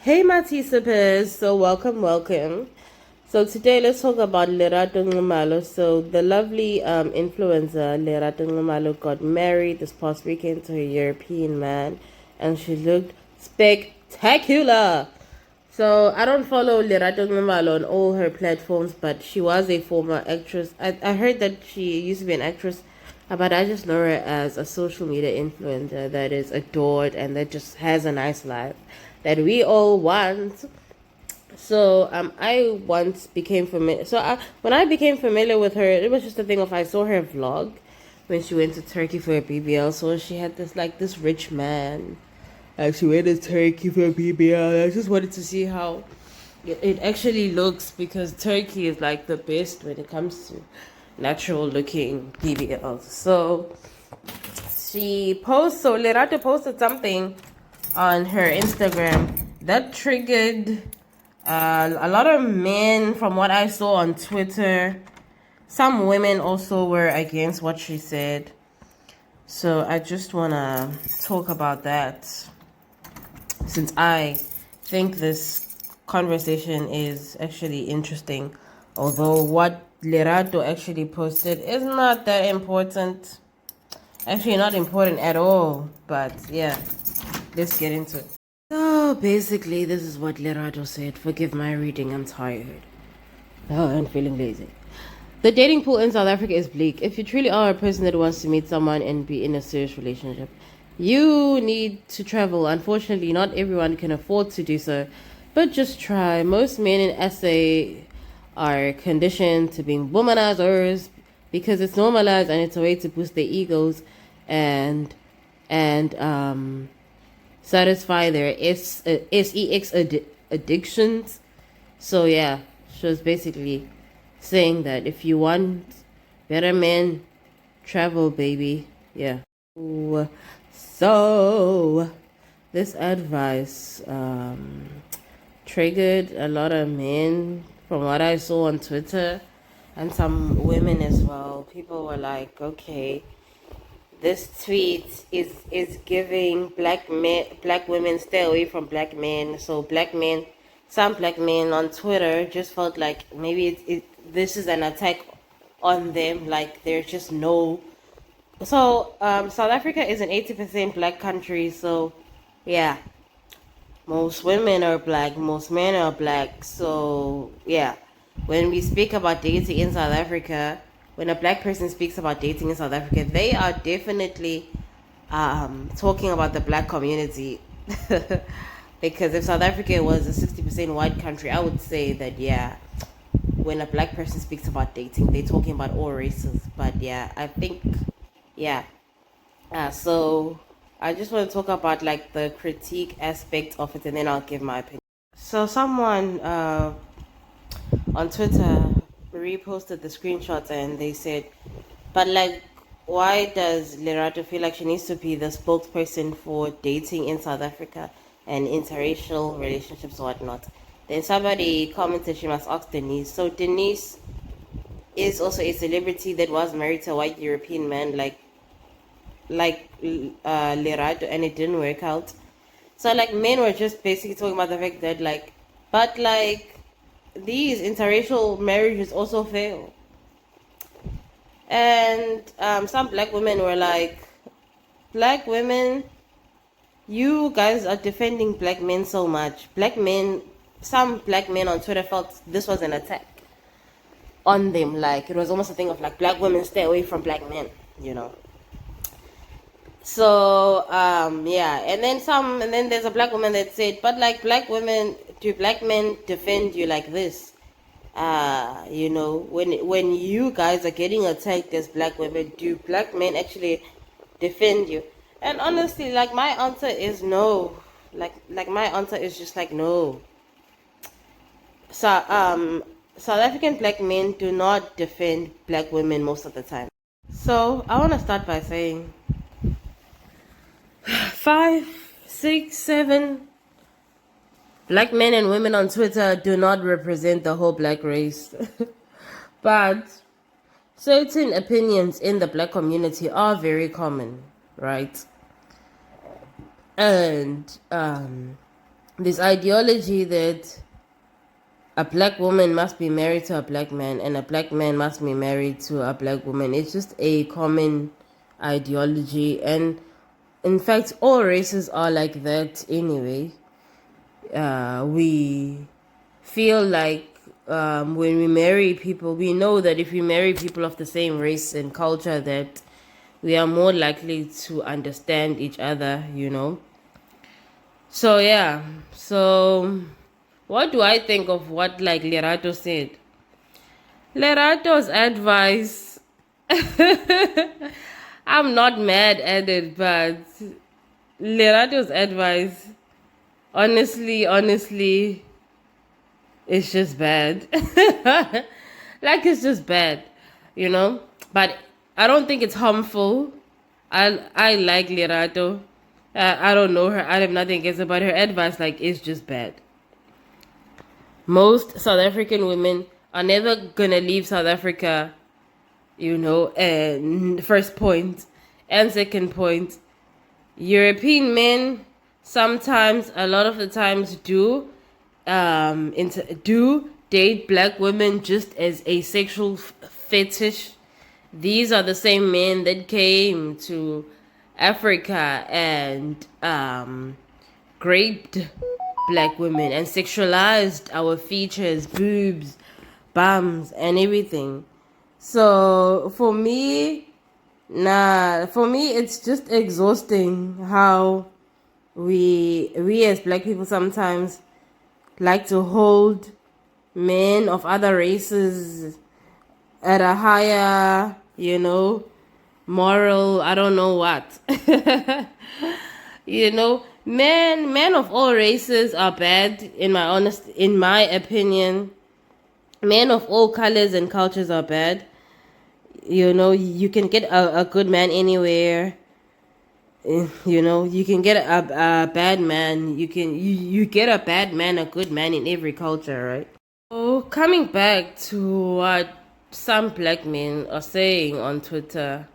Hey Matisipers, so welcome. So today let's talk about LERATO NXUMALO. So the lovely influencer LERATO NXUMALO got married this past weekend to a European man and she looked spectacular. So I don't follow LERATO NXUMALO on all her platforms, but she was a former actress. I heard that she used to be an actress, but I just know her as a social media influencer that is adored and that just has a nice life that we all want. So I once became familiar. When I became familiar with her, it was just a thing of I saw her vlog when she went to Turkey for a BBL. So she had this rich man. Like she went to Turkey for a BBL. I just wanted to see how it actually looks because Turkey is like the best when it comes to natural looking BBLs. So Lerato posted something on her Instagram that triggered a lot of men from what I saw on Twitter. Some women also were against what she said. So I just want to talk about that since I think this conversation is actually interesting. Although what Lerato actually posted is not that important. Actually, not important at all. But yeah, let's get into it. So basically, this is what Lerato said. Forgive my reading, I'm tired. Oh, I'm feeling lazy. The dating pool in South Africa is bleak. If you truly are a person that wants to meet someone and be in a serious relationship, you need to travel. Unfortunately, not everyone can afford to do so, but just try. Most men in SA are conditioned to being womanizers because it's normalized and it's a way to boost their egos and satisfy their sex addictions. So yeah, she was basically saying that if you want better men, travel, baby. Yeah. Ooh. So this advice triggered a lot of men from what I saw on Twitter and some women as well. People were like, okay, this tweet is giving black women stay away from black men. So some black men on Twitter just felt like maybe this is an attack on them. Like there's just no. So South Africa is an 80% black country. So yeah, most women are black, most men are black. So yeah, when we speak about dating in South Africa, when a black person speaks about dating in South Africa, they are definitely talking about the black community. Because if South Africa was a 60% white country, I would say that yeah, when a black person speaks about dating, they're talking about all races. But yeah, I think yeah. So I just want to talk about like the critique aspect of it, and then I'll give my opinion. So someone on Twitter reposted the screenshots, and they said, "But like, why does Lerato feel like she needs to be the spokesperson for dating in South Africa and interracial relationships or whatnot?" Then somebody commented she must ask Denise. So Denise is also a celebrity that was married to a white European man, like Lerato, and it didn't work out. So like men were just basically talking about the fact that like, but like these interracial marriages also fail. And some black women were like, black women, you guys are defending black men so much. Some black men on Twitter felt this was an attack on them. Like it was almost a thing of like black women stay away from black men, you know. So yeah, and then there's a black woman that said, but like black women, do black men defend you like this? You know, when you guys are getting attacked as black women, do black men actually defend you? And honestly, like my answer is no. Like my answer is just like no. So South African black men do not defend black women most of the time. So I want to start by saying 5, 6, 7 black men and women on Twitter do not represent the whole black race. But certain opinions in the black community are very common, right? And this ideology that a black woman must be married to a black man and a black man must be married to a black woman. It's just a common ideology, and in fact all races are like that anyway. We feel like when we marry people, we know that if we marry people of the same race and culture, that we are more likely to understand each other, you know. So yeah, so what do I think of what like Lerato said? Lerato's advice, I'm not mad at it, but Lerato's advice, honestly, it's just bad. Like, it's just bad, you know? But I don't think it's harmful. I like Lerato. I don't know her. I have nothing against her, but her advice, like, is just bad. Most South African women are never gonna leave South Africa, you know, and first point. And second point, European men sometimes, a lot of the times, do date black women just as a sexual fetish. These are the same men that came to Africa and raped black women and sexualized our features, boobs, bums, and everything. So for me, it's just exhausting how we as black people sometimes like to hold men of other races at a higher, you know, moral, I don't know what. You know, men of all races are bad in my opinion. Men of all colors and cultures are bad. You know, you can get a good man anywhere. You know, you can get a bad man. You get a bad man, a good man in every culture, right? So coming back to what some black men are saying on Twitter.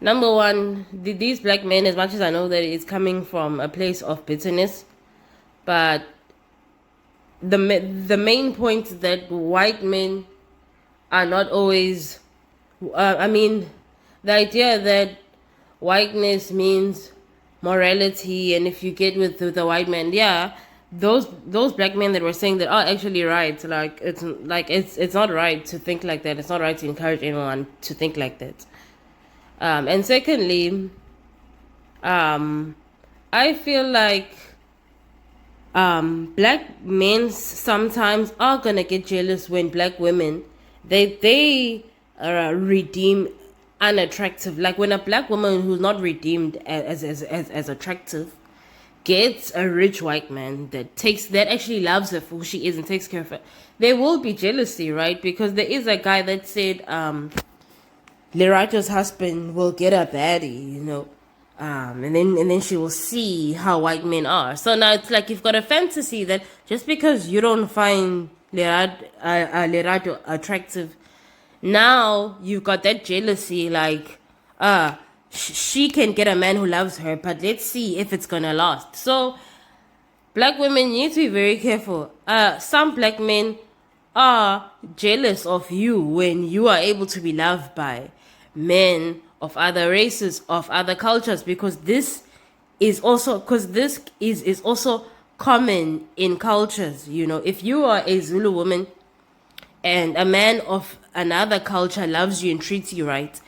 Number one, these black men, as much as I know that it's coming from a place of bitterness, but the main point is that white men are not always. The idea that whiteness means morality, and if you get with the white man, yeah, those black men that were saying that are actually right. It's not right to think like that. It's not right to encourage anyone to think like that. And secondly, I feel like black men sometimes are gonna get jealous when black women they redeem unattractive. Like when a black woman who's not redeemed as attractive gets a rich white man that actually loves her for who she is and takes care of her, there will be jealousy, right? Because there is a guy that said Lerato's husband will get a baddie, you know, and then she will see how white men are. So now it's like you've got a fantasy that just because you don't find Lerato attractive, now you've got that jealousy, like, she can get a man who loves her, but let's see if it's gonna last. So black women need to be very careful. Some black men are jealous of you when you are able to be loved by men of other races, of other cultures, because this is also common in cultures. You know, if you are a Zulu woman and a man of another culture loves you and treats you right,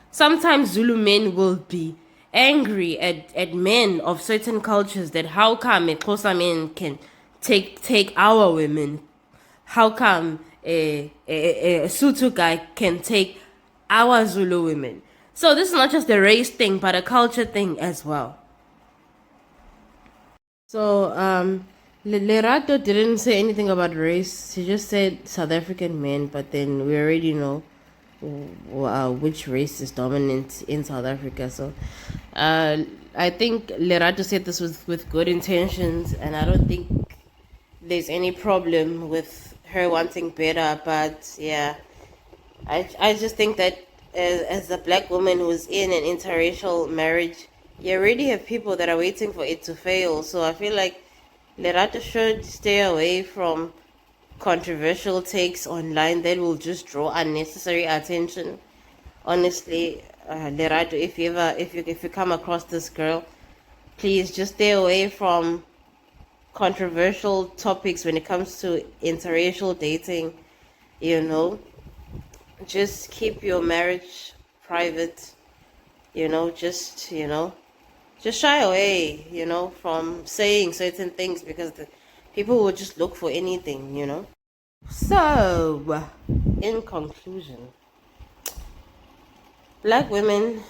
sometimes Zulu men will be angry at men of certain cultures that how come a Xhosa men can take our women? How come a Sotho guy can take our Zulu women? So this is not just a race thing, but a culture thing as well. So Lerato didn't say anything about race. He just said South African men, but then we already know which race is dominant in South Africa. So I think Lerato said this with good intentions, and I don't think there's any problem with her wanting better. But yeah, I just think that as a black woman who's in an interracial marriage, you already have people that are waiting for it to fail. So I feel like LERATO should stay away from controversial takes online that will just draw unnecessary attention. Honestly, LERATO, if you come across this girl, please just stay away from controversial topics when it comes to interracial dating. You know, just keep your marriage private. Just shy away, from saying certain things because people will just look for anything. So, in conclusion, black women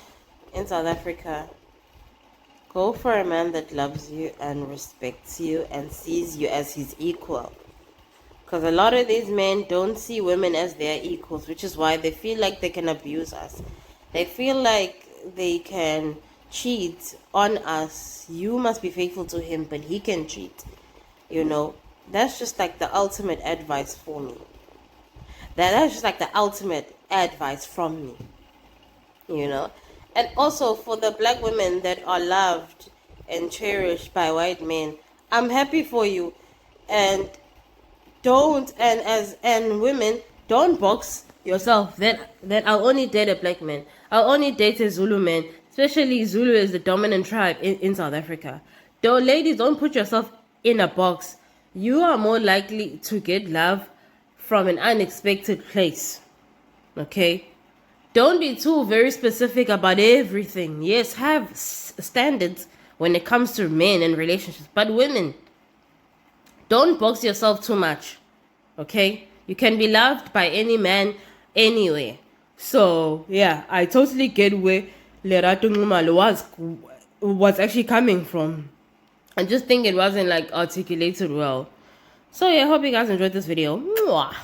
in South Africa, go for a man that loves you and respects you and sees you as his equal. Because a lot of these men don't see women as their equals, which is why they feel like they can abuse us. They feel like they can cheat on us. You must be faithful to him, but he can cheat. That's just like the ultimate advice for me. That's just like the ultimate advice from me. And also for the black women that are loved and cherished by white men, I'm happy for you. And women, don't box yourself that I'll only date a black man, I'll only date a Zulu man, especially Zulu is the dominant tribe in South Africa. Though, ladies, don't put yourself in a box. You are more likely to get love from an unexpected place. Okay, don't be too very specific about everything. Yes, have standards when it comes to men and relationships, but women, don't box yourself too much. Okay? You can be loved by any man anywhere. So, yeah, I totally get where LERATO NXUMALO was actually coming from. I just think it wasn't like articulated well. So, yeah, I hope you guys enjoyed this video. Mwah.